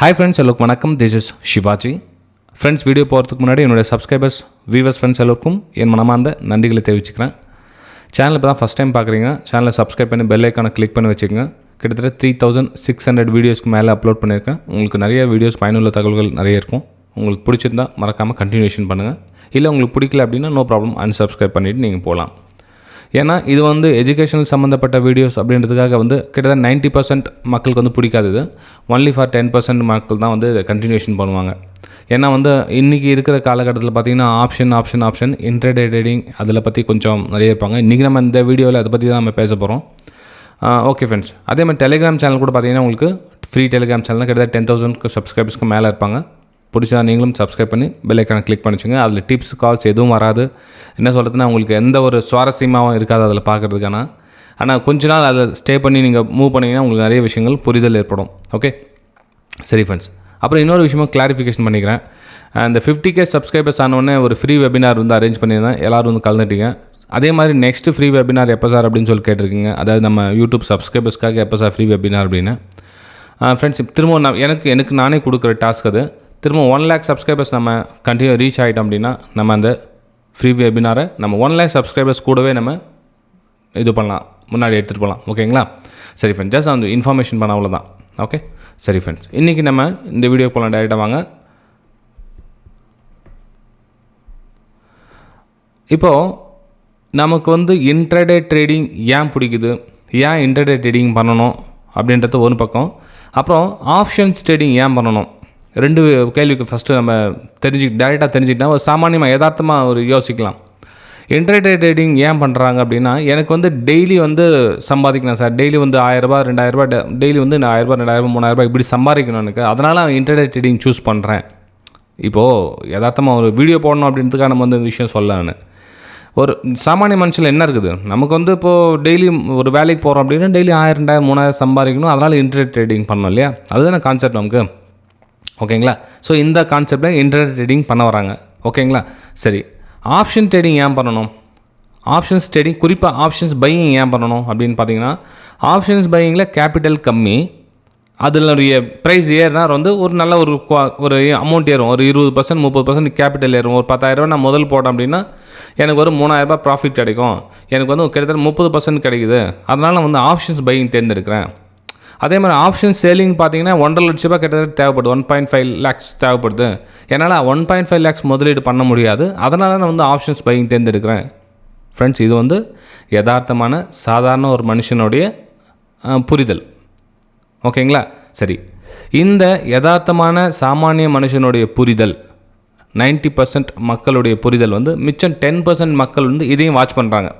Hi friends, hello வணக்கம். This is Shivaji. Friends, video போகிறதுக்கு முன்னாடி என்னுடைய சப்ஸ்கிரைபர்ஸ் வியூவர்ஸ் ஃப்ரெண்ட்ஸ் எல்லோருக்கும் என் மனமார்ந்த நன்றிகளை தெரிவிச்சுக்கிறேன். சேனல் இப்போ தான் ஃபஸ்ட் டைம் பார்க்குறீங்க, சேனலை சப்ஸ்கிரைப் பண்ணி பெல் ஐக்கானை கிளிக் பண்ணி வச்சுக்கோங்க. கிட்டத்தட்ட 3600 வீடியோஸ்க்கு மேலே அப்லோட் பண்ணியிருக்கேன். உங்களுக்கு நிறைய வீடியோஸ் பயனுள்ள தகவல்கள் நிறைய இருக்கும். உங்களுக்கு பிடிச்சிருந்தா மறக்காமல் கண்டினியூஷன் பண்ணுங்கள். இல்லை உங்களுக்கு பிடிக்கல அப்படின்னா நோ ப்ராப்ளம், அன்சப்ஸ்கிரைப் பண்ணிவிட்டு நீங்கள் போகலாம். ஏன்னா இது எஜுகேஷனல் சம்மந்தப்பட்ட வீடியோஸ் அப்படின்றதுக்காக கிட்டத்தட்ட 90% மக்களுக்கு பிடிக்காது. இது ஒன்லி ஃபார் 10% மக்கள் தான் இதை கண்டினியூஷன் பண்ணுவாங்க. ஏன்னா இன்றைக்கி இருக்கிற காலகட்டத்தில் பார்த்திங்கன்னா ஆப்ஷன் இன்ட்ராடே ட்ரேடிங் அதில் பற்றி கொஞ்சம் நிறைய இருப்பாங்க. இன்றைக்கி நம்ம இந்த வீடியோவில் அதை பற்றி தான் நம்ம பேச போகிறோம். ஓகே ஃப்ரெண்ட்ஸ், அதே மாதிரி டெலிகிராம் சேனல் கூட பார்த்திங்கன்னா உங்களுக்கு ஃப்ரீ டெலிகிராம் சேனல் கிட்டத்தட்ட 10,000 சப்ஸ்கிரைபர்ஸ்க்கு மேலே இருப்பாங்க. பிடிச்சா நீங்களும் சப்ஸ்கிரைப் பண்ணி பெல் ஐக்கானை கிளிக் பண்ணிச்சுங்க. அதில் டிப்ஸ் கால்ஸ் எதுவும் வராது. என்ன சொல்கிறதுனா உங்களுக்கு எந்த ஒரு சுவாரஸ்யமாகவும் இருக்காது அதில் பார்க்குறதுக்கான. ஆனால் கொஞ்ச நாள் அதில் ஸ்டே பண்ணி நீங்கள் மூவ் பண்ணிங்கன்னா உங்களுக்கு நிறைய விஷயங்கள் புரிதல் ஏற்படும். ஓகே சரி ஃப்ரெண்ட்ஸ், அப்புறம் இன்னொரு விஷயமும் கிளாரிஃபிகேஷன் பண்ணிக்கிறேன். இந்த 50K சப்ஸ்கிரைபர்ஸ் ஆனோடனே ஒரு ஃப்ரீ வெபினார் அரேஞ்ச் பண்ணியிருந்தேன். எல்லோரும் கலந்துட்டீங்க. அதே மாதிரி நெக்ஸ்ட்டு ஃப்ரீ வெபினார் எப்போ சார் அப்படின்னு சொல்லி கேட்டிருக்கீங்க. அதாவது நம்ம யூடியூப் சப்ஸ்கிரைபர்ஸ்க்காக எப்போ சார் ஃப்ரீ வெபினார் அப்படின்னு. ஃப்ரெண்ட்ஸ், திரும்ப எனக்கு நானே கொடுக்குற டாஸ்க் அது. திரும்ப 1 lakh சப்ஸ்கிரைபர்ஸ் நம்ம கண்டினியூ ரீச் ஆகிட்டோம் அப்படின்னா நம்ம அந்த ஃப்ரீ வெபினாரை நம்ம 1 lakh சப்ஸ்கிரைபர்ஸ் கூடவே நம்ம இது பண்ணலாம், முன்னாடி எடுத்துகிட்டு போகலாம். ஓகேங்களா? சரி ஃப்ரெண்ட்ஸ், ஜஸ்ட் அந்த இன்ஃபர்மேஷன் பண்ண அவ்வளோதான். ஓகே சரி ஃப்ரெண்ட்ஸ், இன்றைக்கி நம்ம இந்த வீடியோ போகலாம். டேரெக்டாக வாங்க. இப்போது நமக்கு இன்ட்ராடே ட்ரேடிங் ஏன் பிடிக்குது, ஏன் இன்ட்ராடே ட்ரேடிங் பண்ணணும் அப்படின்றது ஒரு பக்கம். அப்புறம் ஆப்ஷன்ஸ் ட்ரேடிங் ஏன் பண்ணணும், 2 கேள்விக்கு ஃபஸ்ட்டு நம்ம டேரெக்டாக தெரிஞ்சுக்கிட்டா ஒரு சாமானியமாக யதார்த்தமாக யோசிக்கலாம். இன்ட்ராடே ட்ரேடிங் ஏன் பண்ணுறாங்க அப்படின்னா, எனக்கு டெய்லி சம்பாதிக்கணும் சார், டெய்லி 1000 2000 டெய்லி நான் 1000 2000 3000 இப்படி சம்பாதிக்கணும் எனக்கு, அதனால் டெரே ட்ரேடிங் சூஸ் பண்ணுறேன். இப்போது யதார்த்தமாக ஒரு வீடியோ போடணும் அப்படின்றதுக்காக நம்ம விஷயம் சொல்லலான்னு. ஒரு சாமானிய மனுஷனில் என்ன இருக்குது, நமக்கு இப்போது டெய்லி ஒரு வேலைக்கு போகிறோம் அப்படின்னா டெய்லி 1000 2000 3000 சம்பாதிக்கணும், அதனால் இன்ட்ராடே ட்ரேடிங் பண்ணணும் இல்லையா? அதுதானே கான்செப்ட் நமக்கு. ஓகேங்களா? ஸோ இந்த கான்செப்டில் இன்ட்ராடே ட்ரேடிங் பண்ண வராங்க. ஓகேங்களா? சரி, ஆப்ஷன் ட்ரேடிங் ஏன் பண்ணணும், ஆப்ஷன்ஸ் ட்ரேடிங் குறிப்பாக ஆப்ஷன்ஸ் பையிங் ஏன் பண்ணணும் அப்படின்னு பார்த்தீங்கன்னா, ஆப்ஷன்ஸ் பையிங்கில் கேபிட்டல் கம்மி, அதிலுடைய ப்ரைஸ் ஏறினா ஒரு நல்ல ஒரு அமௌண்ட் ஏறும். ஒரு 20% 30% கேபிட்டல் ஏறும். ஒரு 10,000 நான் முதல் போட்டேன் அப்படின்னா எனக்கு ஒரு 3,000 ப்ராஃபிட் கிடைக்கும். எனக்கு கிட்டத்தட்ட 30% கிடைக்குது. அதனால் ஆப்ஷன்ஸ் பையிங் தேர்ந்தெடுக்கிறேன். அதே மாதிரி ஆப்ஷன் சேலிங் பார்த்தீங்கன்னா 1.5 லட்ச ரூபா கிட்டத்தட்ட தேவைப்படுது, 1.5 lakhs தேவைப்படுது. என்னால் 1.5 lakhs முதலீடு பண்ண முடியாது. அதனால் நான் ஆப்ஷன்ஸ் பையிங் தேர்ந்தெடுக்கிறேன். ஃப்ரெண்ட்ஸ், இது யதார்த்தமான சாதாரண ஒரு மனுஷனுடைய புரிதல். ஓகேங்களா? சரி, இந்த யதார்த்தமான சாமானிய மனுஷனுடைய புரிதல் 90% மக்களுடைய புரிதல் மிச்சம் 10% மக்கள் இதையும் வாட்ச் பண்ணுறாங்க.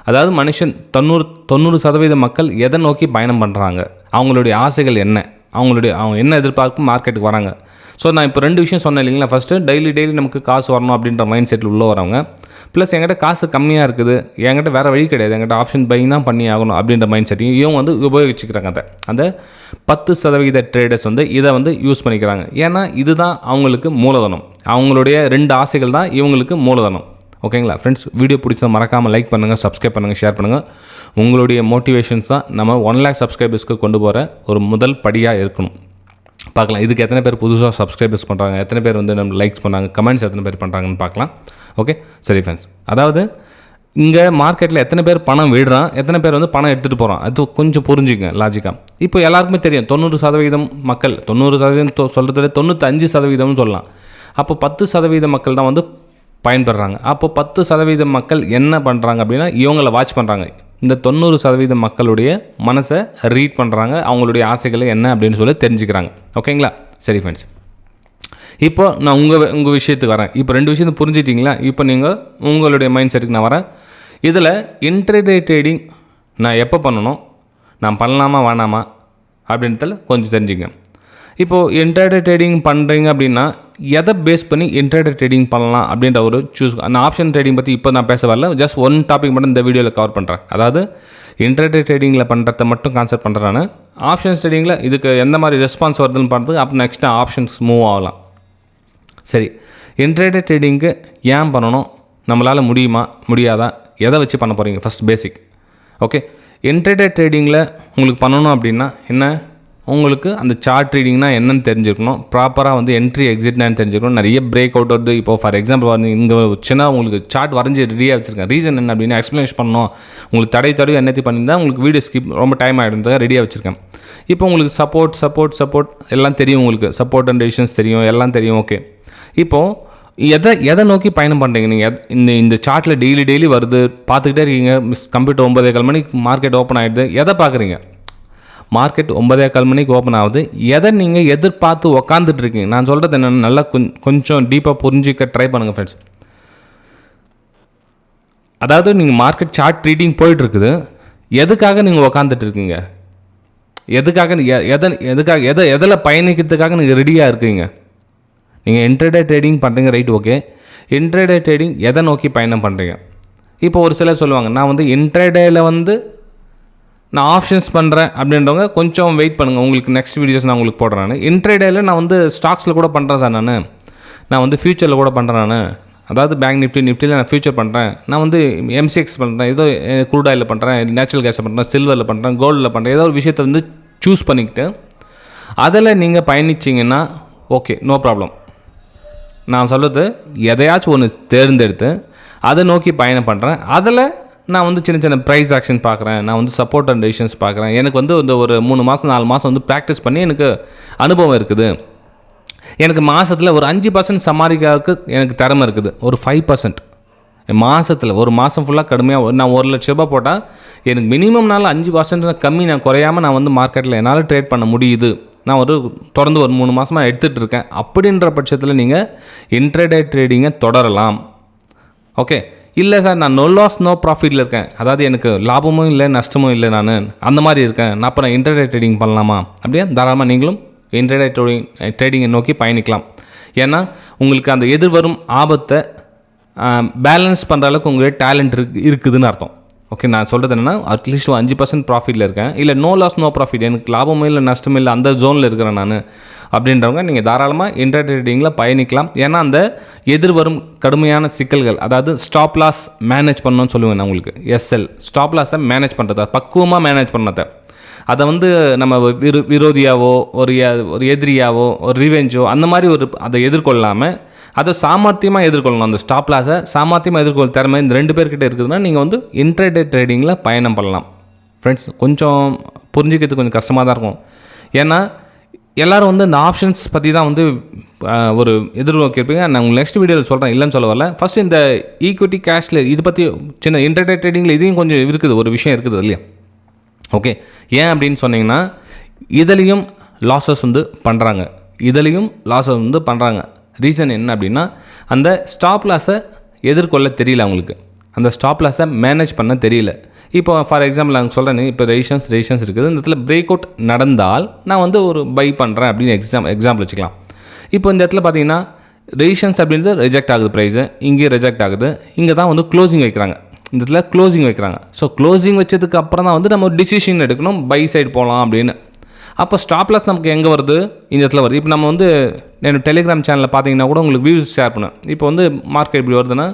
அதாவது மனுஷன் 90% மக்கள் எதை நோக்கி பயணம் பண்ணுறாங்க, அவங்களுடைய ஆசைகள் என்ன, அவங்க என்ன எதிர்பார்க்கும் மார்க்கெட்டுக்கு வராங்க. ஸோ நான் இப்போ 2 விஷயம் சொன்னேன் இல்லைங்களா? ஃபஸ்ட்டு டெய்லி நமக்கு காசு வரணும் அப்படின்ற மைண்ட் செட்டில் உள்ளே வரவங்க, ப்ளஸ் என்கிட்ட காசு கம்மியாக இருக்குது, என்கிட்ட வேறு வழி கிடையாது, என்கிட்ட ஆப்ஷன் பையிங் தான் பண்ணி ஆகணும் அப்படின்ற மைண்ட் செட்டையும் இவங்க உபயோகிச்சுக்கிறாங்க. அந்த 10% ட்ரேடர்ஸ் இதை யூஸ் பண்ணிக்கிறாங்க. ஏன்னா இதுதான் அவங்களுக்கு மூலதனம். அவங்களுடைய 2 ஆசைகள் தான் இவங்களுக்கு மூலதனம். ஓகேங்களா ஃப்ரெண்ட்ஸ், வீடியோ பிடிச்சா மறக்காமல் லைக் பண்ணுங்கள், சப்ஸ்கிரைப் பண்ணுங்கள், ஷேர் பண்ணுங்கள். உங்களுடைய மோட்டிவேஷன்ஸ் தான் நம்ம 1 lakh சப்ஸ்கிரைபர்ஸ்க்கு கொண்டு போகிற ஒரு முதல் படியாக இருக்கணும். பார்க்கலாம் இதுக்கு எத்தனை பேர் புதுசாக சப்ஸ்கிரைபர்ஸ் பண்ணுறாங்க, எத்தனை பேர் நம்ம லைக்ஸ் பண்ணுறாங்க, கமெண்ட்ஸ் எத்தனை பேர் பண்ணுறாங்கன்னு பார்க்கலாம். ஓகே சரி ஃப்ரெண்ட்ஸ், அதாவது இங்கே மார்க்கெட்டில் எத்தனை பேர் பணம் விடுறான், எத்தனை பேர் பணம் எடுத்துகிட்டு போகிறான், அது கொஞ்சம் புரிஞ்சுங்க லாஜிக்காக. இப்போ எல்லாருக்குமே தெரியும் 90% மக்கள், 90% சொல்கிறத 95% சொல்லலாம். அப்போ 10% மக்கள் தான் பயன்படுறாங்க. அப்போ 10% மக்கள் என்ன பண்ணுறாங்க அப்படின்னா இவங்களை வாட்ச் பண்ணுறாங்க. இந்த 90% மக்களுடைய மனசை ரீட் பண்ணுறாங்க, அவங்களுடைய ஆசைகளை என்ன அப்படின்னு சொல்லி தெரிஞ்சுக்கிறாங்க. ஓகேங்களா? சரி ஃப்ரெண்ட்ஸ், இப்போ நான் உங்கள் விஷயத்துக்கு வரேன். இப்போ 2 விஷயத்தை புரிஞ்சிட்டிங்களா? இப்போ நீங்கள் உங்களுடைய மைண்ட் செட்டுக்கு நான் வரேன். இதில் இன்ட்ராடே ட்ரேடிங் நான் எப்போ பண்ணணும், நான் பண்ணலாமா வேணாமா அப்படின்றதில் கொஞ்சம் தெரிஞ்சுங்க. இப்போது இன்ட்ராடே ட்ரேடிங் பண்ணுறீங்க அப்படின்னா எதை பேஸ் பண்ணி இன்ட்ராடே ட்ரேடிங் பண்ணலாம் அப்படின்ற ஒரு சூஸ். அந்த ஆப்ஷன் ட்ரேடிங் பற்றி இப்போ நான் பேச வரல, ஜஸ்ட் 1 டாபிக் மட்டும் இந்த வீடியோவில் கவர் பண்ணுறேன். அதாவது இன்ட்ராடே ட்ரேடிங்கில் பண்ணுறத மட்டும் கான்செப்ட் பண்ணுறேன். நான் ஆப்ஷன்ஸ் ட்ரேடிங்கில் இதுக்கு எந்த மாதிரி ரெஸ்பான்ஸ் வருதுன்னு பார்த்து அப்போ நெக்ஸ்ட்டு ஆப்ஷன்ஸ் மூவ் ஆகலாம். சரி, இன்ட்ராடே ட்ரேடிங்க்கு ஏன் பண்ணணும், நம்மளால் முடியுமா முடியாதா, எதை வச்சு பண்ண போகிறீங்க, ஃபஸ்ட் பேசிக். ஓகே, இன்ட்ராடே ட்ரேடிங்கில் உங்களுக்கு பண்ணணும் அப்படின்னா என்ன, உங்களுக்கு அந்த சார்ட் ரீடிங்னா என்னன்னு தெரிஞ்சுக்கணும், ப்ராப்பராக வந்து என்ட்ரி எக்ஸிட்னான்னு தெரிஞ்சுக்கணும். நிறைய பிரேக் அவுட் வருது. இப்போ ஃபார் எக்ஸாம்பிள் வந்து இங்கே சின்ன உங்களுக்கு சார்ட் வரைஞ்சி ரெடியாக வச்சுருக்கேன். ரீசன் என்ன அப்படின்னு எக்ஸ்ப்ளனேஷன் பண்ணணும், உங்களுக்கு தடவை என்னத்தையும் பண்ணியிருந்தால் உங்களுக்கு வீடியோ ஸ்கிப் ரொம்ப டைம் ஆகிடுறதுக்காக ரெடியாக வச்சுருக்கேன். இப்போ உங்களுக்கு சப்போர்ட் எல்லாம் தெரியும், உங்களுக்கு சப்போர்ட் அண்ட் ரெசிஸ்டன்ஸ் தெரியும், எல்லாம் தெரியும். ஓகே, இப்போது எதை நோக்கி பயணம் பண்ணுறீங்க நீங்கள்? இந்த சார்ட்டில் டெய்லி வருது, பார்த்துக்கிட்டே இருக்கீங்க. கம்ப்யூட்டர் 9:15 மணிக்கு மார்க்கெட் ஓப்பன் ஆகிடுது. எதை பார்க்குறீங்க? மார்க்கெட் 9:15 மணிக்கு ஓப்பன் ஆகுது. எதை நீங்கள் எதிர்பார்த்து உக்காந்துட்டு இருக்கீங்க? நான் சொல்கிறது என்னென்னா, நல்லா கொஞ்சம் டீப்பாக புரிஞ்சிக்க ட்ரை பண்ணுங்கள் ஃப்ரெண்ட்ஸ். அதாவது நீங்கள் மார்க்கெட் சார்ட் ரீடிங் போயிட்டுருக்குது, எதுக்காக நீங்கள் உக்காந்துட்டு இருக்கீங்க? எதில் பயணிக்கிறதுக்காக நீங்கள் ரெடியாக இருக்கீங்க? நீங்கள் இன்ட்ராடே ட்ரேடிங் பண்ணுறீங்க, ரைட், ஓகே. இன்ட்ராடே ட்ரேடிங் எதை நோக்கி பயணம் பண்ணுறீங்க? இப்போ ஒரு சிலர் சொல்லுவாங்க, நான் வந்து இன்ட்ராடேயில் வந்து நான் ஆப்ஷன்ஸ் பண்ணுறேன் அப்படின்றவங்க கொஞ்சம் வெயிட் பண்ணுங்கள், உங்களுக்கு நெக்ஸ்ட் வீடியோஸ் நான் உங்களுக்கு போடுறேன். இன்ட்ராடேயில் நான் வந்து ஸ்டாக்ஸில் கூட பண்ணுறேன் சார், நான் வந்து ஃபியூச்சரில் கூட பண்ணுறேன். அதாவது பேங்க் நிஃப்டியில் நான் ஃபியூச்சர் பண்ணுறேன், நான் வந்து எம்சிஎக்ஸ் பண்ணுறேன், ஏதோ க்ரூட் ஆயிலில் பண்ணுறேன், நேச்சுரல் கேஸில் பண்ணுறேன், சில்வரில் பண்ணுறேன், கோல்டில் பண்ணுறேன், ஏதோ ஒரு விஷயத்தை வந்து சூஸ் பண்ணிக்கிட்டு அதில் நீங்கள் பயணிச்சிங்கன்னா ஓகே, நோ ப்ராப்ளம். நான் சொல்கிறது எதையாச்சும் ஒன்று தேர்ந்தெடுத்து அதை நோக்கி பயணம் பண்ணுறேன். அதில் நான் வந்து சின்ன ப்ரைஸ் ஆக்ஷன் பார்க்குறேன், நான் வந்து சப்போர்ட் அண்ட் ரெசிஸ்டன்ஸ் பார்க்குறேன். எனக்கு வந்து இந்த ஒரு 3 மாதம் 4 மாதம் வந்து ப்ராக்டிஸ் பண்ணி எனக்கு அனுபவம் இருக்குது. எனக்கு மாதத்தில் ஒரு 5% சமாளிக்காவுக்கு எனக்கு திறமை இருக்குது. ஒரு 5% மாதத்தில், ஒரு மாதம் ஃபுல்லாக கடுமையாக நான் 1 லட்ச ரூபா போட்டால் எனக்கு மினிமம்னால 5% கம்மி நான் குறையாமல் நான் வந்து மார்க்கெட்டில் என்னால் ட்ரேட் பண்ண முடியுது. நான் தொடர்ந்து ஒரு 3 மாதமாக எடுத்துகிட்டு இருக்கேன். அப்படின்ற பட்சத்தில் நீங்கள் இன்ட்ராடே ட்ரேடிங்கை தொடரலாம். ஓகே, இல்லை சார் நான் நோ லாஸ் நோ ப்ராஃபிட்டில் இருக்கேன், அதாவது எனக்கு லாபமும் இல்லை நஷ்டமும் இல்லை, நான் அந்த மாதிரி இருக்கேன், நான் அப்புறம் இன்ட்ராடே ட்ரேடிங் பண்ணலாமா? அப்படியே தாராளமாக நீங்களும் இன்ட்ராடே ட்ரேடிங்கை நோக்கி பயணிக்கலாம். ஏன்னா உங்களுக்கு அந்த எதிர்வரும் ஆபத்தை பேலன்ஸ் பண்ணுற அளவுக்கு உங்களுக்கு டேலண்ட் இருக்குதுன்னு அர்த்தம். ஓகே, நான் சொல்கிறது என்னென்னா, அட்லீஸ்ட் 5% ப்ராஃபிட்டில் இருக்கேன், இல்லை நோ லாஸ் நோ ப்ராஃபிட், எனக்கு லாபமும் இல்லை நஷ்டமும் இல்லை, அந்த ஜோனில் இருக்கிறேன் நான் அப்படின்றவங்க நீங்கள் தாராளமாக இன்ட்ராடே ட்ரேடிங்கில் பயணிக்கலாம். ஏன்னா அந்த எதிர்வரும் கடுமையான சிக்கல்கள், அதாவது ஸ்டாப் லாஸ் மேனேஜ் பண்ணணும்னு சொல்லுவேன் நான் உங்களுக்கு. எஸ்எல் ஸ்டாப் லாஸை மேனேஜ் பண்ணுறது, பக்குவமாக மேனேஜ் பண்ணதை, அதை வந்து நம்ம விரோதியாவோ ஒரு எதிரியாவோ ஒரு ரிவெஞ்சோ அந்த மாதிரி அதை எதிர்கொள்ளாமல் அதை சாமர்த்தியமாக எதிர்கொள்ளணும். அந்த ஸ்டாப் லாஸை சாமர்த்தியமாக எதிர்கொள்ள திறமை இந்த 2 பேர்கிட்ட இருக்குதுன்னா நீங்கள் வந்து இன்ட்ராடே ட்ரேடிங்கில் பயணம் பண்ணலாம். ஃப்ரெண்ட்ஸ், கொஞ்சம் புரிஞ்சிக்கிறதுக்கு கொஞ்சம் கஷ்டமாக தான் இருக்கும். ஏன்னா எல்லோரும் வந்து இந்த ஆப்ஷன்ஸ் பற்றி தான் வந்து ஒரு எதிர்நோக்கி இருப்பீங்க. நான் உங்களுக்கு நெக்ஸ்ட் வீடியோவில் சொல்கிறேன், இல்லைன்னு சொல்ல வரல. ஃபஸ்ட்டு இந்த ஈக்விட்டி கேஷில் இது பற்றி சின்ன இன்ட்ராடே ட்ரேடிங்கில் இதையும் கொஞ்சம் இருக்குது, ஒரு விஷயம் இருக்குது இல்லையா? ஓகே, ஏன் அப்படின்னு சொன்னீங்கன்னா, இதுலேயும் லாஸஸ் வந்து பண்ணுறாங்க. ரீசன் என்ன அப்படின்னா, அந்த ஸ்டாப் லாஸை எதிர்கொள்ள தெரியல அவங்களுக்கு, அந்த ஸ்டாப் லாஸை மேனேஜ் பண்ண தெரியல. இப்போ ஃபார் எக்ஸாம்பிள் நான் சொல்கிறேன், இப்போ ரெசிஸ்டன்ஸ் இருக்குது, இந்த இடத்துல பிரேக் அவுட் நடந்தால் நான் வந்து ஒரு பை பண்ணுறேன் அப்படின்னு எக்ஸாம்பிள் வச்சுக்கலாம். இப்போ இந்த இடத்துல பார்த்தீங்கன்னா ரெசிஸ்டன்ஸ் அப்படின்றது ரிஜெக்ட் ஆகுது, ப்ரைஸு இங்கேயும் ரிஜெக்ட் ஆகுது, இங்கே தான் வந்து க்ளோசிங் வைக்கிறாங்க, இந்த இடத்துல க்ளோசிங் வைக்கிறாங்க. ஸோ க்ளோசிங் வச்சதுக்கு அப்புறம் தான் வந்து நம்ம ஒரு டிசிஷன் எடுக்கணும், பை சைடு போகலாம் அப்படின்னு. அப்போ ஸ்டாப் லாஸ் நமக்கு எங்கே வருது? இந்த இடத்துல வருது. இப்போ நம்ம வந்து டெலிகிராம் சேனலில் பார்த்தீங்கன்னா கூட உங்களுக்கு வியூஸ் ஷேர் பண்ணேன். இப்போ வந்து மார்க்கெட் எப்படி வருதுன்னா,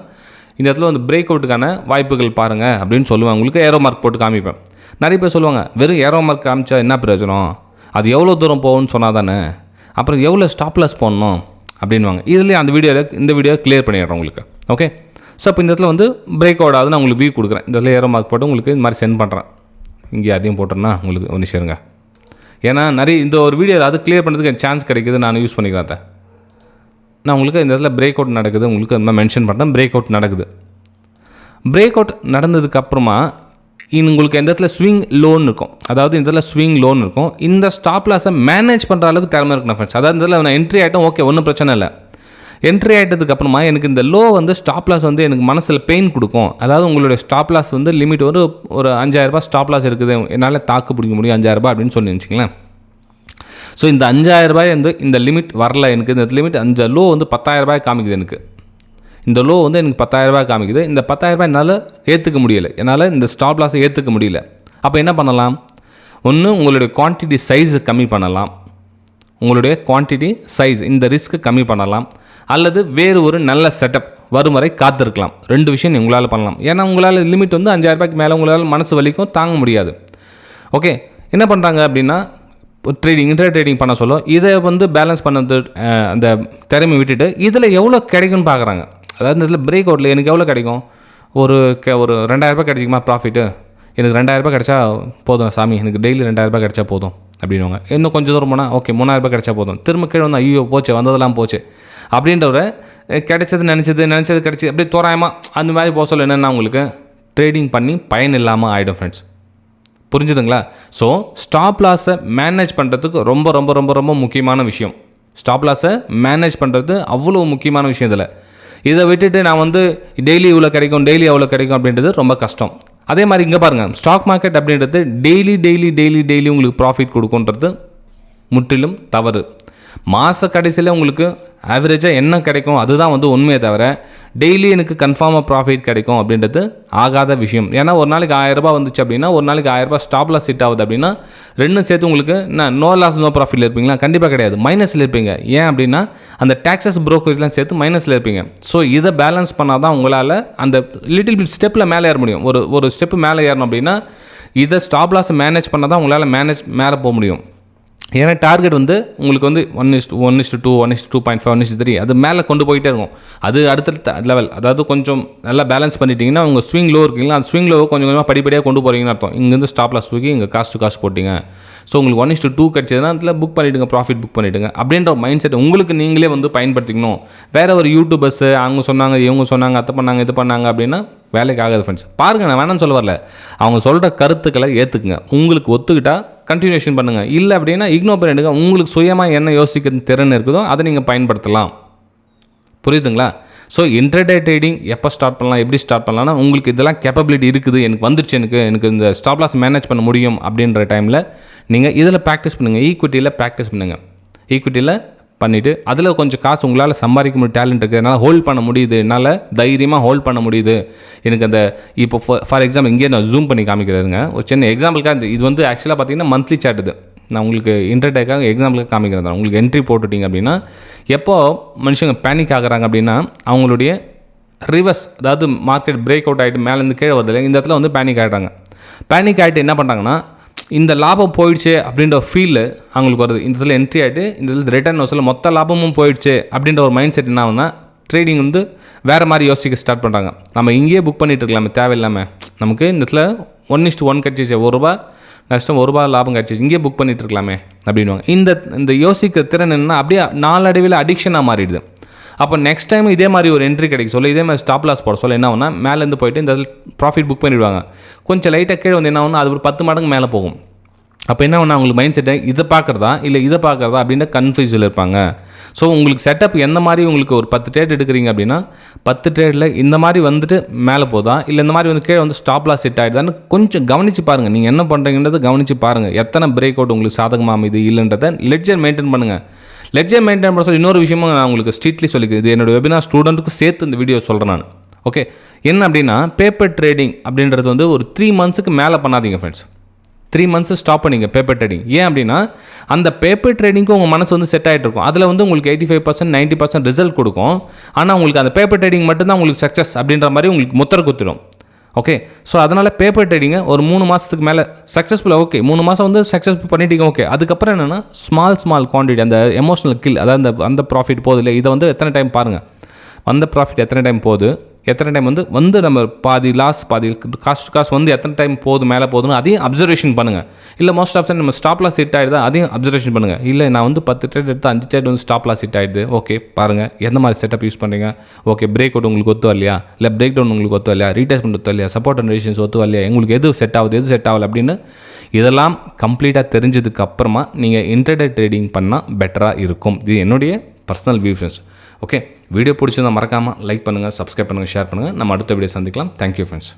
இந்த இடத்துல வந்து பிரேக் அவுட்டுக்கான வாய்ப்புகள் பாருங்கள் அப்படின்னு சொல்லுவாங்க. உங்களுக்கு ஏரோ மார்க் போட்டு காமிப்பேன். நிறைய பேர் சொல்லுவாங்க, வெறும் ஏரோ மார்க் காமிச்சா என்ன பிரயோஜனம், அது எவ்வளோ தூரம் போகும்னு சொன்னால் தானே, அப்புறம் எவ்வளோ ஸ்டாப் லாஸ் போடணும் அப்படின்வாங்க. இதுலேயே இந்த வீடியோ கிளியர் பண்ணிடுறேன் உங்களுக்கு. ஓகே, ஸோ இப்போ இந்த இடத்துல வந்து பிரேக் அவுட் ஆகுது, நான் உங்களுக்கு வியூ கொடுக்குறேன். இந்த இடத்துல ஏரோ மார்க் போட்டு உங்களுக்கு இந்த மாதிரி சென்ட் பண்ணுறேன். இங்கே அதையும் போட்டோன்னா உங்களுக்கு ஒன்று சேருங்க. ஏன்னா நிறைய இந்த ஒரு வீடியோ அது கிளியர் பண்ணுறதுக்கு சான்ஸ் கிடைக்குது, நான் யூஸ் பண்ணிக்கிறேன். நான் உங்களுக்கு இந்த இடத்துல பிரேக் அவுட் நடக்குது, உங்களுக்கு இந்த மாதிரி மென்ஷன் பண்ணுறேன். பிரேக் அவுட் நடக்குது. பிரேக் அவுட் நடந்ததுக்கப்புறமா உங்களுக்கு எந்த இடத்துல ஸ்விங் லோன் இருக்கும், அதாவது இந்த இடத்துல ஸ்விங் லோன் இருக்கும். இந்த ஸ்டாப் லாஸை மேனேஜ் பண்ணுற அளவுக்கு திறமை இருக்கணும் ஃப்ரெண்ட்ஸ். அதாவது இந்த இடத்துல நான் என்ட்ரி ஆகிட்டோம், ஓகே, ஒன்றும் பிரச்சனை இல்லை. என்ட்ரி ஆகிட்டதுக்கப்புறமா எனக்கு இந்த லோ வந்து ஸ்டாப் லாஸ் வந்து எனக்கு மனசில் பெயின் கொடுக்கும். அதாவது உங்களுடைய ஸ்டாப் லாஸ் வந்து லிமிட் ஒரு 5000 ஸ்டாப் லாஸ் இருக்குது, என்னால் தாக்கு பிடிக்க முடியும் 5000 அப்படின்னு சொல்லி வச்சுங்களேன். ஸோ இந்த 5000 வந்து இந்த லிமிட் வரல, எனக்கு இந்த லிமிட் அந்த லோ வந்து 10000 காமிக்குது. எனக்கு இந்த லோ வந்து எனக்கு 10000 காமிக்குது. இந்த 10000 என்னால் ஏற்றுக்க முடியலை, என்னால் இந்த ஸ்டாப் லாஸை ஏற்றுக்க முடியல. அப்போ என்ன பண்ணலாம்? ஒன்று உங்களுடைய குவான்டிட்டி சைஸை கம்மி பண்ணலாம், உங்களுடைய குவான்டிட்டி சைஸ் இந்த ரிஸ்க்கு கம்மி பண்ணலாம், அல்லது வேறு ஒரு நல்ல செட்டப் வரும் வரை காத்திருக்கலாம். 2 விஷயம் உங்களால் பண்ணலாம். ஏன்னா உங்களால் லிமிட் வந்து 5000 மேலே உங்களால் மனசு வலிக்கும், தாங்க முடியாது. ஓகே, என்ன பண்ணுறாங்க அப்படின்னா, இன்ட்ரடே ட்ரேடிங் பண்ண சொல்ல இதை வந்து பேலன்ஸ் பண்ணது அந்த திறமை விட்டுட்டு இதில் எவ்வளோ கிடைக்கும்னு பார்க்குறாங்க. அதாவது இதில் பிரேக் அவுட்டில் எனக்கு எவ்வளோ கிடைக்கும், ஒரு 2000 கிடைக்குமா ப்ராஃபிட்டு, எனக்கு 2000 கிடைச்சா போதும் சாமி, எனக்கு டெய்லி 2000 கிடைச்சா போதும் அப்படின்வாங்க. இன்னும் கொஞ்சம் தூரம் போனால் ஓகே 3000 கிடைச்சா போதும், திரும்ப கீழே வந்து ஐயோ போச்சு வந்ததெல்லாம் போச்சு அப்படின்றவரை கிடைச்சது நினச்சது கிடைச்சி அப்படியே தோராயமாக அந்த மாதிரி போக சொல்ல என்னென்னா உங்களுக்கு ட்ரேடிங் பண்ணி பயன் இல்லாமல் ஆகிடும் ஃப்ரெண்ட்ஸ். புரிஞ்சுதுங்களா? ஸோ ஸ்டாப் லாஸை மேனேஜ் பண்ணுறதுக்கு ரொம்ப ரொம்ப ரொம்ப ரொம்ப முக்கியமான விஷயம். ஸ்டாப் லாஸை மேனேஜ் பண்ணுறது அவ்வளோ முக்கியமான விஷயம். இதை விட்டுட்டு நான் வந்து டெய்லி இவ்வளோ கிடைக்கும் டெய்லி எவ்வளோ கிடைக்கும் அப்படின்றது ரொம்ப கஷ்டம். அதே மாதிரி இங்கே பாருங்கள், ஸ்டாக் மார்க்கெட் அப்படின்றது டெய்லி உங்களுக்கு ப்ராஃபிட் கொடுக்குன்றது முற்றிலும் தவறு. மாத கடைசியில் உங்களுக்கு ஆவரேஜாக என்ன கிடைக்கும் அதுதான் வந்து உண்மையை தவிர டெய்லி எனக்கு கன்ஃபார்மாக ப்ராஃபிட் கிடைக்கும் அப்படின்றது ஆகாத விஷயம். ஏன்னா ஒரு நாளைக்கு 1000 வந்துச்சு அப்படின்னா ஒரு நாளைக்கு 1000 ஸ்டாப் லாஸ் ஹிட் ஆகுது அப்படின்னா ரெண்டும் சேர்த்து உங்களுக்கு நோ லாஸ் நோ ப்ராஃபிட்டில் இருப்பீங்களா? கண்டிப்பாக கிடையாது, மைனஸில் இருப்பீங்க. ஏன் அப்படின்னா அந்த டேக்ஸஸ் ப்ரோக்கரேஜ்லாம் சேர்த்து மைனஸில் இருப்பீங்க. ஸோ இதை பேலன்ஸ் பண்ணால் தான் உங்களால் அந்த லிட்டில் பிட் ஸ்டெப்பில் மேலே ஏற முடியும். ஒரு ஸ்டெப்பு மேலே ஏறணும் அப்படின்னா இதை ஸ்டாப் லாஸை மேனேஜ் பண்ணால் தான் உங்களால் மேலே போக முடியும். ஏன்னா டார்கெட் வந்து உங்களுக்கு வந்து 1:2 1:2.5 1:3 அது மேலே கொண்டு போயிட்டே இருக்கும். அது அடுத்த லெவல். அதாவது கொஞ்சம் நல்லா பேலன்ஸ் பண்ணிட்டீங்கன்னா உங்கள் ஸ்விங் லோ இருக்கீங்களா, அந்த ஸ்விங் லோவை கொஞ்சம் கொஞ்சமாக படிப்படியாக கொண்டு போகிறீங்கன்னு அர்த்தம். இங்கேருந்து ஸ்டாப் லாஸ் தூக்கி இங்கே காஸ்ட் போட்டிங்க. ஸோ உங்களுக்கு 1:2 கிடச்சதுன்னா அதில் புக் பண்ணிவிடுங்க, ப்ராஃபிட் புக் பண்ணிவிடுங்க அப்படின்ற மைண்ட் செட் உங்களுக்கு நீங்களே வந்து பயன்படுத்திக்கணும். வேறு ஒரு யூடியூபர்ஸு அவங்க சொன்னாங்க இவங்க சொன்னாங்க அதை பண்ணாங்க இது பண்ணாங்க அப்படின்னா வேலைக்கு ஆகாது ஃப்ரெண்ட்ஸ். பாருங்கள், நான் வேணான்னு சொல்ல வரல, அவங்க சொல்கிற கருத்துக்களை ஏற்றுக்குங்க. உங்களுக்கு ஒத்துக்கிட்டால் கண்டினியூஷன் பண்ணுங்கள், இல்லை அப்படின்னா இக்னோர் பண்ணிடுங்க. உங்களுக்கு சுயமாக என்ன யோசிக்கிற திறன் இருக்குதோ அதை நீங்கள் பயன்படுத்தலாம். புரியுதுங்களா? ஸோ இன்ட்ரடே ட்ரேடிங் எப்போ ஸ்டார்ட் பண்ணலாம், எப்படி ஸ்டார்ட் பண்ணலாம்னா உங்களுக்கு இதெல்லாம் கேப்பபிலிட்டி இருக்குது, எனக்கு வந்துடுச்சு, எனக்கு இந்த ஸ்டாப் லாஸ் மேனேஜ் பண்ண முடியும் அப்படின்ற டைமில் நீங்கள் இதில் ப்ராக்டிஸ் பண்ணுங்கள். ஈக்விட்டியில் ப்ராக்டிஸ் பண்ணுங்கள். ஈக்விட்டியில் பண்ணிவிட்டு அதில் கொஞ்சம் காசு உங்களால் சம்பாதிக்க முடியும். டேலண்ட் இருக்குது, என்னால் ஹோல்ட் பண்ண முடியுது, என்னால் தைரியமாக ஹோல்ட் பண்ண முடியுது. எனக்கு அந்த இப்போ ஃபார் எக்ஸாம்பிள் இங்கே நான் ஜூம் பண்ணி காமிக்கிறதுங்க ஒரு சின்ன எக்ஸாம்பிளுக்காக. இது வந்து ஆக்சுவலாக பார்த்தீங்கன்னா மந்த்லி சார்ட். இது நான் உங்களுக்கு இன்ட்ரடேக்காக எக்ஸாம்பிளுக்கு காமிக்கிறேன் தான். உங்களுக்கு என்ட்ரி போட்டுட்டிங்க அப்படின்னா எப்போ மனுஷங்க பேனிக் ஆகுறாங்க அப்படின்னா அவங்களுடைய ரிவர்ஸ், அதாவது மார்க்கெட் பிரேக் அவுட் ஆகிட்டு மேலேருந்து கீழே வருது இல்லை, இந்த இடத்துல வந்து பேனிக் ஆகிடுறாங்க. பேனிக் ஆகிட்டு என்ன பண்ணுறாங்கன்னா இந்த லாபம் போயிடுச்சு அப்படின்ற ஃபீல் அவங்களுக்கு வருது. இந்த இதில் என்ட்ரி ஆகிட்டு இந்த இதில் ரிட்டர்ன் வசூல் மொத்த லாபமும் போயிடுச்சு அப்படின்ற ஒரு மைண்ட் செட் என்ன ஆகுதுன்னா ட்ரேடிங் வந்து வேறு மாதிரி யோசிக்க ஸ்டார்ட் பண்ணுறாங்க. நம்ம இங்கேயே புக் பண்ணிகிட்டு இருக்கலாமே தேவையில்லாமல், நமக்கு இந்த இடத்துல 1:1 கிடச்சிச்சு, ₹1 நஷ்டம் ₹1 லாபம் கிடச்சிச்சு, இங்கேயே புக் பண்ணிகிட்டு இருக்கலாமே அப்படின்வாங்க. இந்த யோசிக்க திறன் என்ன அப்படியே நாளடைவில் அடிக்ஷனாக மாறிடுது. அப்போ நெக்ஸ்ட் டைம் இதே மாதிரி ஒரு என்ட்ரி கிடைக்க சொல்ல இதே மாதிரி ஸ்டாப் லாஸ் போட சொல்ல என்ன ஆகுனா மேலேருந்து போயிட்டு இந்த ப்ராஃபிட் புக் பண்ணிவிடுவாங்க. கொஞ்சம் லைட்டாக கீழே வந்து என்ன ஆகுனா அது ஒரு 10 மடங்கு மேலே போகும். அப்போ என்ன ஆகுனா உங்களுக்கு மைண்ட் செட்டை இதை பார்க்குறதா இல்லை இதை பார்க்குறதா அப்படின்ற கன்ஃபியூஸில் இருப்பாங்க. ஸோ உங்களுக்கு செட்டப் எந்த மாதிரி உங்களுக்கு ஒரு 10 ட்ரேட் எடுக்கிறீங்க அப்படின்னா 10 ட்ரேடில் இந்த மாதிரி வந்துட்டு மேலே போதா இல்லை இந்த மாதிரி வந்து கீழே வந்து ஸ்டாப் லாஸ் செட் ஆகிடுதான்னு கொஞ்சம் கவனித்து பாருங்கள். நீங்கள் என்ன பண்ணுறீங்கன்றது கவனித்து பாருங்கள். எத்தனை பிரேக் அவுட் உங்களுக்கு சாதகமாக இது இல்லைன்றதை லெட்ஜர் மெயின்டைன் பண்ணுங்கள். லெட்ஜர் மெயின்டைன் பண்ண சொல்லி இன்னொரு விஷயமும் நான் உங்களுக்கு ஸ்ட்ரீட்லி சொல்லிக்கிறேன். இது என்னோடய வெபினார் ஸ்டூடெண்ட்டுக்கு சேர்த்து இந்த வீடியோ சொல்கிறேன் நான். ஓகே, என்ன அப்படின்னா பேப்பர் ட்ரேடிங் அப்படின்றது வந்து ஒரு 3 மந்த்ஸுக்கு மேலே பண்ணாதீங்க ஃப்ரெண்ட்ஸ். 3 மந்த்ஸ் ஸ்டாப் பண்ணிங்க பேப்பர் ட்ரேடிங். ஏன் அப்படின்னா அந்த பேப்பர் ட்ரேடிங்க்கு உங்கள் மனசு வந்து செட் ஆகிட்டு இருக்கும். அதில் வந்து உங்களுக்கு 85% 90% ரிசல்ட் கொடுக்கும். ஆனால் உங்களுக்கு அந்த பேப்பர் ட்ரேடிங் மட்டும்தான் உங்களுக்கு சக்ஸஸ் அப்படின்ற மாதிரி உங்களுக்கு முத்திரை குத்திடும். ஓகே, ஸோ அதனால் பேப்பர் ட்ரேடிங்கை ஒரு 3 மாதத்துக்கு மேலே சக்ஸஸ்ஃபுல்லாக ஓகே 3 மாதம் வந்து சக்ஸஸ்ஃபுல் பண்ணிட்டீங்க. ஓகே, அதுக்கப்புறம் என்னென்னா ஸ்மால் குவான்டிட்டி அந்த எமோஷனல் கில், அதாவது அந்த ப்ராஃபிட் போகுது இல்லை, இதை வந்து எத்தனை டைம் பாருங்கள், அந்த ப்ராஃபிட் எத்தனை டைம் போகுது, எத்தனை டைம் வந்து நம்ம பாதி லாஸ் பாதி காசு வந்து எத்தனை டைம் போகுது மேலே போகுதுன்னு அதையும் அப்சர்வேஷன் பண்ணுங்கள். இல்லை மோஸ்ட் ஆஃப் நம்ம ஸ்டாப் லாஸ் ஹிட் ஆகிடுதா அதையும் அப்சர்வேஷன் பண்ணுங்கள். இல்லை நான் வந்து 10 ட்ரேட் எடுத்து 5 ட்ரேட் வந்து ஸ்டாப் லாஸ் ஹிட் ஆகிடுது. ஓகே பாருங்கள் எந்த மாதிரி செட்டப் யூஸ் பண்ணுறீங்க. ஓகே, பிரேக் அவுட் உங்களுக்கு ஒத்து வரலையா, இல்லை பிரேக் டவுன் உங்களுக்கு ஒத்து வரலையா, ரீடேஸ்மெண்ட் ஒத்து வரலையா, சப்போர்ட் அண்ட் ரெசிஸ்டன்ஸ் ஒத்து வரலையா, உங்களுக்கு எது செட் ஆகுது எது செட் ஆகலை அப்படின்னு இதெல்லாம் கம்ப்ளீட்டாக தெரிஞ்சதுக்கு அப்புறமா நீங்கள் இன்ட்ரடே ட்ரேடிங் பண்ணால் பெட்டராக இருக்கும். இது என்னுடைய personal view friends. Okay, video பிடிச்சிருந்தால் மறக்காமல் லைக் பண்ணுங்கள், சப்ஸ்கிரைப் பண்ணுங்கள், ஷேர் பண்ணுங்கள். நம்ம அடுத்த வீடியோ சந்திக்கலாம். Thank you friends.